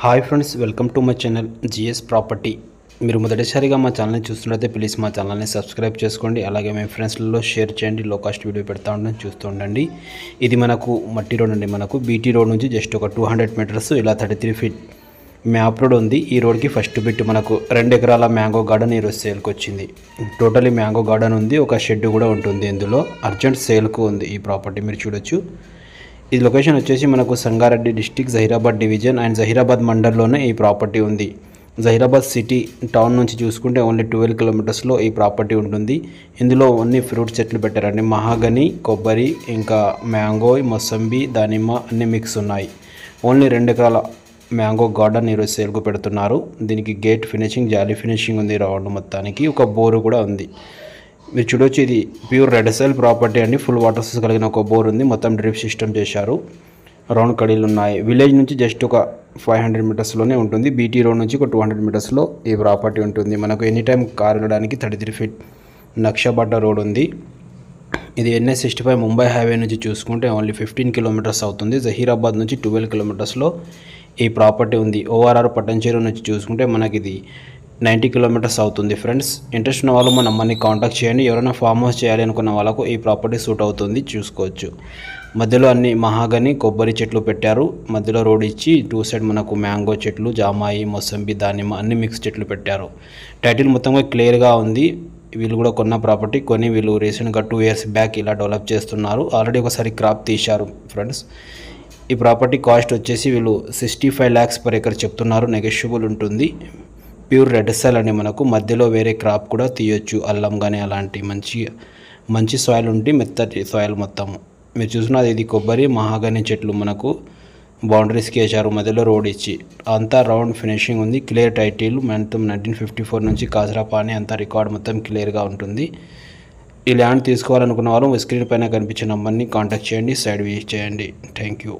Hi friends, welcome to my channel GS property. మీరు మొదటిసారిగా మా ఛానల్ని చూస్తున్నట్లయితే ప్లీజ్ మా ఛానల్ని సబ్స్క్రైబ్ చేసుకోండి. అలాగే మీ ఫ్రెండ్స్లలో షేర్ చేయండి. లో కాస్ట్ వీడియో పెడతా ఉండండి, చూస్తూ ఉండండి. ఇది మనకు మట్టి రోడ్ అండి. మనకు బీటీ రోడ్ నుంచి జస్ట్ ఒక 200 మీటర్స్ ఇలా 33 ఫీట్ మ్యాప్ రోడ్ ఉంది. ఈ రోడ్కి ఫస్ట్ బిట్ మనకు 2 ఎకరాల మ్యాంగో గార్డెన్ ఈరోజు సేల్కి వచ్చింది. టోటలీ మ్యాంగో గార్డెన్ ఉంది, ఒక షెడ్ కూడా ఉంటుంది. ఇందులో అర్జెంట్ సేల్కు ఉంది ఈ ప్రాపర్టీ, మీరు చూడొచ్చు. ఈ లొకేషన్ వచ్చేసి మనకు Sangareddy district, Zaheerabad division and Zaheerabad మండల్లోనే ఈ ప్రాపర్టీ ఉంది. జహీరాబాద్ సిటీ టౌన్ నుంచి చూసుకుంటే ఓన్లీ 12 కిలోమీటర్స్లో ఈ ప్రాపర్టీ ఉంటుంది. ఇందులో ఓన్లీ ఫ్రూట్ చెట్లు పెట్టారండి. మహాగని, కొబ్బరి, ఇంకా మ్యాంగో, మొసంబి, దానిమ్మ అన్ని మిక్స్ ఉన్నాయి. ఓన్లీ 2 ఎకరాల మ్యాంగో గార్డెన్ ఈరోజు సేల్కు పెడుతున్నారు. దీనికి గేట్ ఫినిషింగ్, జాలీ ఫినిషింగ్ ఉంది. రౌండ్ మొత్తానికి ఒక బోరు కూడా ఉంది. మీరు చూడొచ్చు, ఇది ప్యూర్ రెడ్ సాయిల్ ప్రాపర్టీ అండి. ఫుల్ వాటర్ సోర్స్ కలిగిన ఒక బోర్ ఉంది. మొత్తం డ్రిప్ సిస్టమ్ చేశారు. రౌండ్ కడీలు ఉన్నాయి. విలేజ్ నుంచి జస్ట్ ఒక 500 మీటర్స్లోనే ఉంటుంది. బీటీ రోడ్ నుంచి ఒక 200 మీటర్స్లో ఈ ప్రాపర్టీ ఉంటుంది. మనకు ఎనీ టైం కార్ వెళ్ళడానికి 33 ఫీట్ నక్షబడ్డ రోడ్ ఉంది. ఇది NH65 ముంబై హైవే నుంచి చూసుకుంటే ఓన్లీ 15 కిలోమీటర్స్ అవుతుంది. జహీరాబాద్ నుంచి 12 కిలోమీటర్స్లో ఈ ప్రాపర్టీ ఉంది. ORR పట్టంచేరు నుంచి చూసుకుంటే మనకి ఇది 90 కిలోమీటర్స్ అవుతుంది. ఫ్రెండ్స్, ఇంట్రెస్ట్ ఉన్న వాళ్ళు మా నంబర్ని కాంటాక్ట్ చేయండి. ఎవరైనా ఫామ్ హౌస్ చేయాలి అనుకున్న వాళ్ళకు ఈ ప్రాపర్టీ సూట్ అవుతుంది, చూసుకోవచ్చు. మధ్యలో అన్ని మహాగని, కొబ్బరి చెట్లు పెట్టారు. మధ్యలో రోడ్ ఇచ్చి 2 సైడ్ మనకు మ్యాంగో చెట్లు, జామాయి, మొసంబి, దానిమ్మ అన్ని మిక్స్ చెట్లు పెట్టారు. టైటిల్ మొత్తంగా క్లియర్గా ఉంది. వీళ్ళు కూడా కొన్న ప్రాపర్టీ కొని వీళ్ళు రీసెంట్గా 2 ఇయర్స్ బ్యాక్ ఇలా డెవలప్ చేస్తున్నారు. ఆల్రెడీ ఒకసారి క్రాప్ తీశారు. ఫ్రెండ్స్, ఈ ప్రాపర్టీ కాస్ట్ వచ్చేసి వీళ్ళు 65 lakhs per acre చెప్తున్నారు. నెగోషియబుల్ ఉంటుంది. ప్యూర్ రెడ్ సాయిల్ అండి. మనకు మధ్యలో వేరే క్రాప్ కూడా తీయొచ్చు, అల్లం కానీ అలాంటి మంచి సాయిల్ ఉంటే మెత్తటి సాయిల్ మొత్తము. మీరు చూసినది ఇది కొబ్బరి, మహాగని చెట్లు మనకు బౌండరీస్కి వేశారు. మధ్యలో రోడ్ ఇచ్చి అంతా రౌండ్ ఫినిషింగ్ ఉంది. క్లియర్ టైటిల్ మొత్తం 1954 నుంచి కాజరాపాని అంతా రికార్డ్ మొత్తం క్లియర్గా ఉంటుంది. ఈ ల్యాండ్ తీసుకోవాలనుకున్న వాళ్ళు స్క్రీన్ పైన కనిపించే నంబర్ని కాంటాక్ట్ చేయండి, సైడ్ విజిట్ చేయండి. Thank you.